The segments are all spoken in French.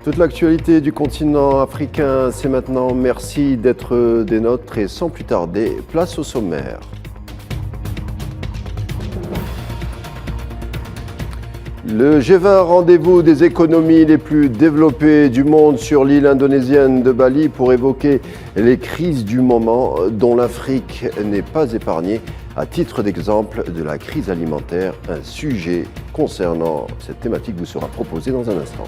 Toute l'actualité du continent africain, c'est maintenant. Merci d'être des nôtres et sans plus tarder, place au sommaire. Le G20, rendez-vous des économies les plus développées du monde sur l'île indonésienne de Bali pour évoquer les crises du moment dont l'Afrique n'est pas épargnée. À titre d'exemple de la crise alimentaire, un sujet concernant cette thématique vous sera proposé dans un instant.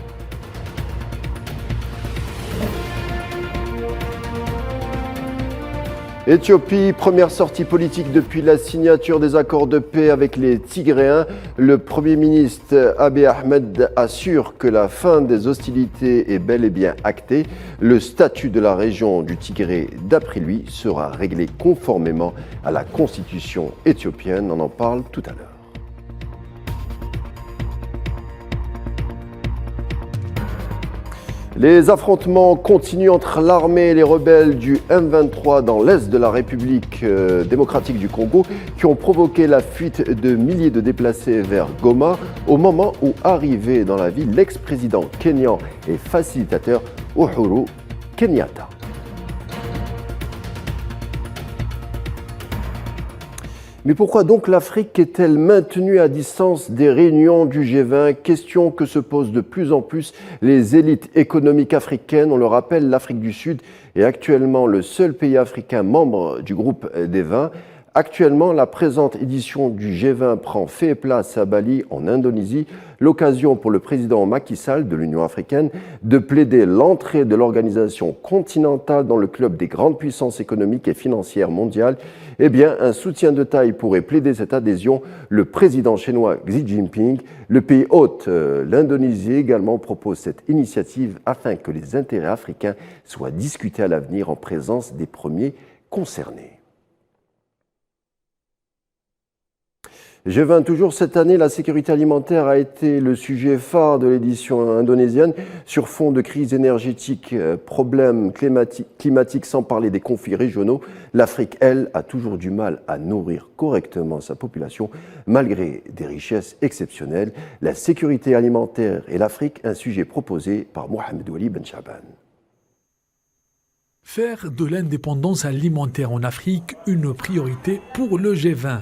Éthiopie, première sortie politique depuis la signature des accords de paix avec les Tigréens. Le Premier ministre Abiy Ahmed assure que la fin des hostilités est bel et bien actée. Le statut de la région du Tigré, d'après lui, sera réglé conformément à la constitution éthiopienne. On en parle tout à l'heure. Les affrontements continuent entre l'armée et les rebelles du M23 dans l'est de la République démocratique du Congo qui ont provoqué la fuite de milliers de déplacés vers Goma au moment où arrivait dans la ville l'ex-président kényan et facilitateur Uhuru Kenyatta. Mais pourquoi donc l'Afrique est-elle maintenue à distance des réunions du G20 ? Question que se posent de plus en plus les élites économiques africaines. On le rappelle, l'Afrique du Sud est actuellement le seul pays africain membre du groupe des 20. Actuellement, la présente édition du G20 prend fait et place à Bali, en Indonésie, l'occasion pour le président Macky Sall de l'Union africaine de plaider l'entrée de l'organisation continentale dans le club des grandes puissances économiques et financières mondiales. Eh bien, un soutien de taille pourrait plaider cette adhésion. Le président chinois Xi Jinping, le pays hôte, l'Indonésie également, propose cette initiative afin que les intérêts africains soient discutés à l'avenir en présence des premiers concernés. G20 toujours cette année, la sécurité alimentaire a été le sujet phare de l'édition indonésienne sur fond de crise énergétique, problèmes climatiques sans parler des conflits régionaux. L'Afrique, elle, a toujours du mal à nourrir correctement sa population malgré des richesses exceptionnelles. La sécurité alimentaire et l'Afrique, un sujet proposé par Mohamed Wali Ben Chaban. Faire de l'indépendance alimentaire en Afrique une priorité pour le G20.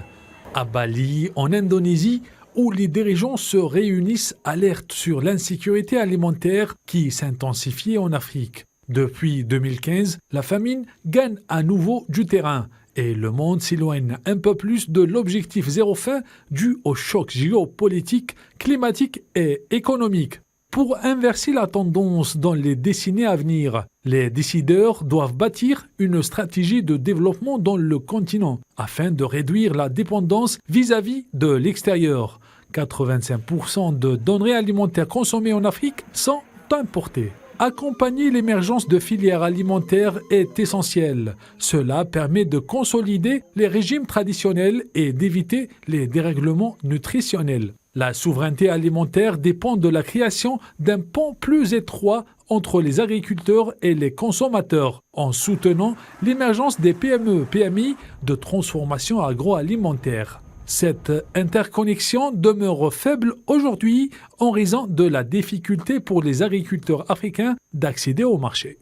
À Bali, en Indonésie, où les dirigeants se réunissent, alertent sur l'insécurité alimentaire qui s'intensifie en Afrique. Depuis 2015, la famine gagne à nouveau du terrain et le monde s'éloigne un peu plus de l'objectif zéro faim dû au choc géopolitique, climatique et économique. Pour inverser la tendance dans les décennies à venir, les décideurs doivent bâtir une stratégie de développement dans le continent afin de réduire la dépendance vis-à-vis de l'extérieur. 85% de denrées alimentaires consommées en Afrique sont importées. Accompagner l'émergence de filières alimentaires est essentiel. Cela permet de consolider les régimes traditionnels et d'éviter les dérèglements nutritionnels. La souveraineté alimentaire dépend de la création d'un pont plus étroit entre les agriculteurs et les consommateurs, en soutenant l'émergence des PME-PMI de transformation agroalimentaire. Cette interconnexion demeure faible aujourd'hui en raison de la difficulté pour les agriculteurs africains d'accéder au marché.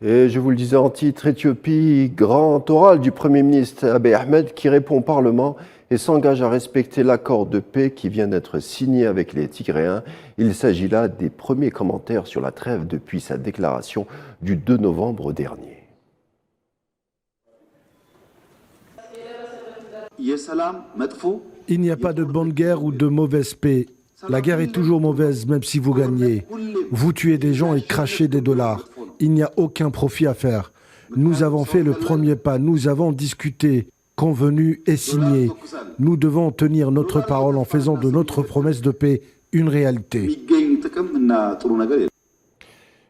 Et je vous le disais en titre, Éthiopie, grand oral du Premier ministre Abiy Ahmed qui répond au Parlement et s'engage à respecter l'accord de paix qui vient d'être signé avec les Tigréens. Il s'agit là des premiers commentaires sur la trêve depuis sa déclaration du 2 novembre dernier. Il n'y a pas de bonne guerre ou de mauvaise paix. La guerre est toujours mauvaise, même si vous gagnez. Vous tuez des gens et crachez des dollars. Il n'y a aucun profit à faire. Nous avons fait le premier pas. Nous avons discuté, convenu et signé. Nous devons tenir notre parole en faisant de notre promesse de paix une réalité.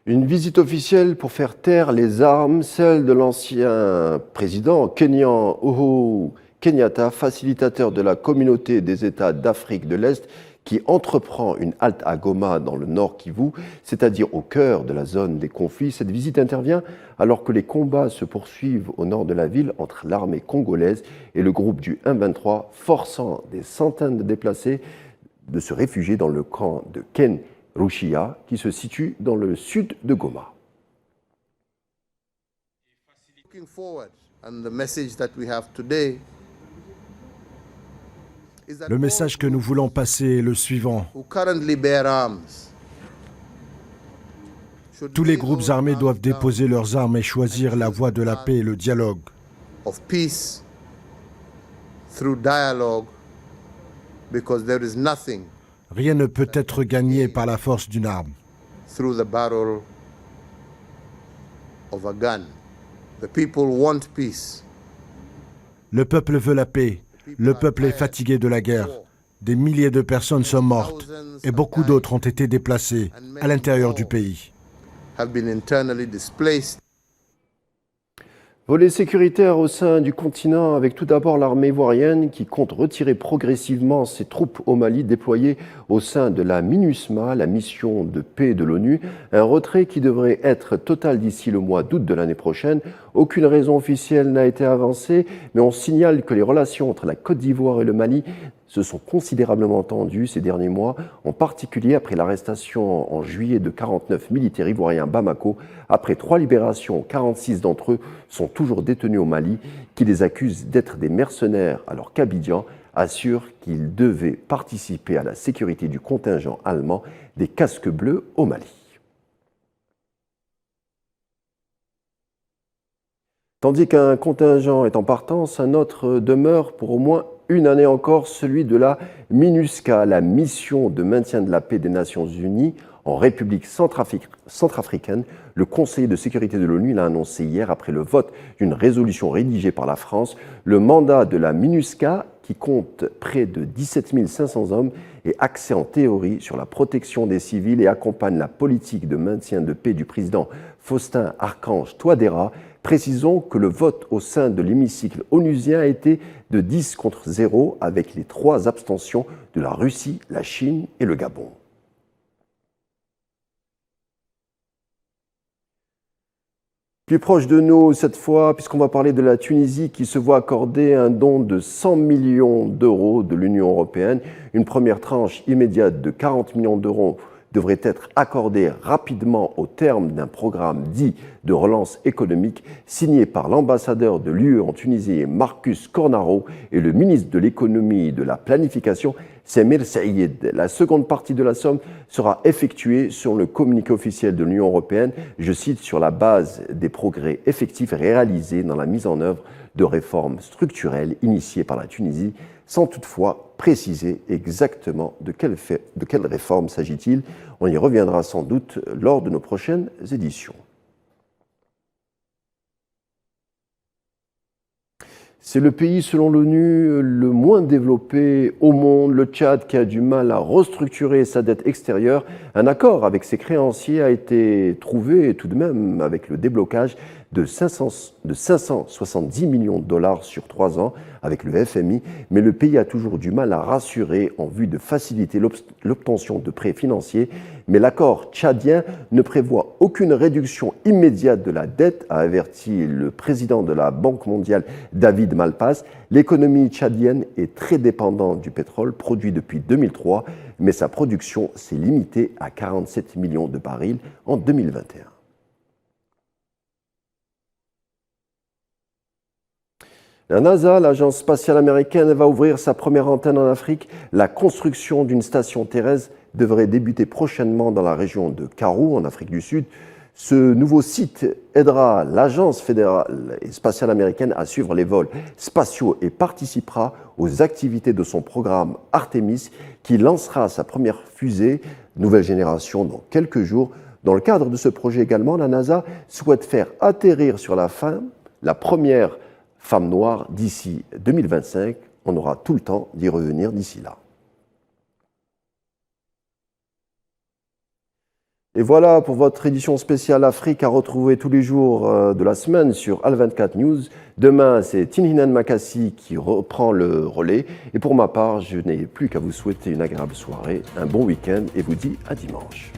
Une visite officielle pour faire taire les armes, celle de l'ancien président kényan Uhuru Kenyatta, facilitateur de la communauté des États d'Afrique de l'Est, qui entreprend une halte à Goma dans le Nord Kivu, c'est-à-dire au cœur de la zone des conflits. Cette visite intervient alors que les combats se poursuivent au nord de la ville entre l'armée congolaise et le groupe du M23, forçant des centaines de déplacés de se réfugier dans le camp de Ken Rouchia, qui se situe dans le sud de Goma. Looking forward, and the message that we have today is that Le message que nous voulons passer est le suivant. who currently bear arms should Tous les lay groupes those armés arms doivent down déposer leurs armes et choisir la voie de la paix et le dialogue. of peace through dialogue, because there is nothing Rien ne peut être gagné par la force d'une arme. through the barrel of a gun. The people want peace. Le peuple veut la paix. Le peuple est fatigué de la guerre. Des milliers de personnes sont mortes et beaucoup d'autres ont été déplacées à l'intérieur du pays. Have been internally displaced. Volet sécuritaire au sein du continent avec tout d'abord l'armée ivoirienne qui compte retirer progressivement ses troupes au Mali déployées au sein de la MINUSMA, la mission de paix de l'ONU, un retrait qui devrait être total d'ici le mois d'août de l'année prochaine. Aucune raison officielle n'a été avancée, mais on signale que les relations entre la Côte d'Ivoire et le Mali se sont considérablement tendues ces derniers mois, en particulier après l'arrestation en juillet de 49 militaires ivoiriens à Bamako. Après 3 libérations, 46 d'entre eux sont toujours détenus au Mali, qui les accusent d'être des mercenaires alors qu'Abidjan assure qu'ils devaient participer à la sécurité du contingent allemand des casques bleus au Mali. Tandis qu'un contingent est en partance, un autre demeure pour au moins une année encore, celui de la MINUSCA, la mission de maintien de la paix des Nations Unies en République centrafricaine. Le Conseil de sécurité de l'ONU l'a annoncé hier après le vote d'une résolution rédigée par la France. Le mandat de la MINUSCA, qui compte près de 17 500 hommes, est axé en théorie sur la protection des civils et accompagne la politique de maintien de paix du président Faustin Archange Touadéra. Précisons que le vote au sein de l'hémicycle onusien a été de 10 contre 0 avec les 3 abstentions de la Russie, la Chine et le Gabon. Plus proche de nous cette fois, puisqu'on va parler de la Tunisie qui se voit accorder un don de 100 millions d'euros de l'Union européenne. Une première tranche immédiate de 40 millions d'euros devrait être accordée rapidement au terme d'un programme dit de relance économique signé par l'ambassadeur de l'UE en Tunisie, Marcus Cornaro, et le ministre de l'économie et de la planification, Semir Saïed. La seconde partie de la somme sera effectuée selon le communiqué officiel de l'Union européenne, je cite, sur la base des progrès effectifs réalisés dans la mise en œuvre de réformes structurelles initiées par la Tunisie, sans toutefois préciser exactement de quelle réforme s'agit-il. On y reviendra sans doute lors de nos prochaines éditions. C'est le pays, selon l'ONU, le moins développé au monde, le Tchad, qui a du mal à restructurer sa dette extérieure. Un accord avec ses créanciers a été trouvé tout de même avec le déblocage de 570 millions de dollars sur 3 ans avec le FMI, mais le pays a toujours du mal à rassurer en vue de faciliter l'obtention de prêts financiers. Mais l'accord tchadien ne prévoit aucune réduction immédiate de la dette, a averti le président de la Banque mondiale, David Malpass. L'économie tchadienne est très dépendante du pétrole produit depuis 2003, mais sa production s'est limitée à 47 millions de barils en 2021. La NASA, l'agence spatiale américaine, va ouvrir sa première antenne en Afrique. La construction d'une station terrestre devrait débuter prochainement dans la région de Karoo, en Afrique du Sud. Ce nouveau site aidera l'agence fédérale et spatiale américaine à suivre les vols spatiaux et participera aux activités de son programme Artemis, qui lancera sa première fusée, nouvelle génération, dans quelques jours. Dans le cadre de ce projet également, la NASA souhaite faire atterrir sur la première femme noire d'ici 2025. On aura tout le temps d'y revenir d'ici là. Et voilà pour votre édition spéciale Afrique à retrouver tous les jours de la semaine sur Al24 News. Demain, c'est Tinhinan Makassi qui reprend le relais. Et pour ma part, je n'ai plus qu'à vous souhaiter une agréable soirée, un bon week-end et vous dis à dimanche.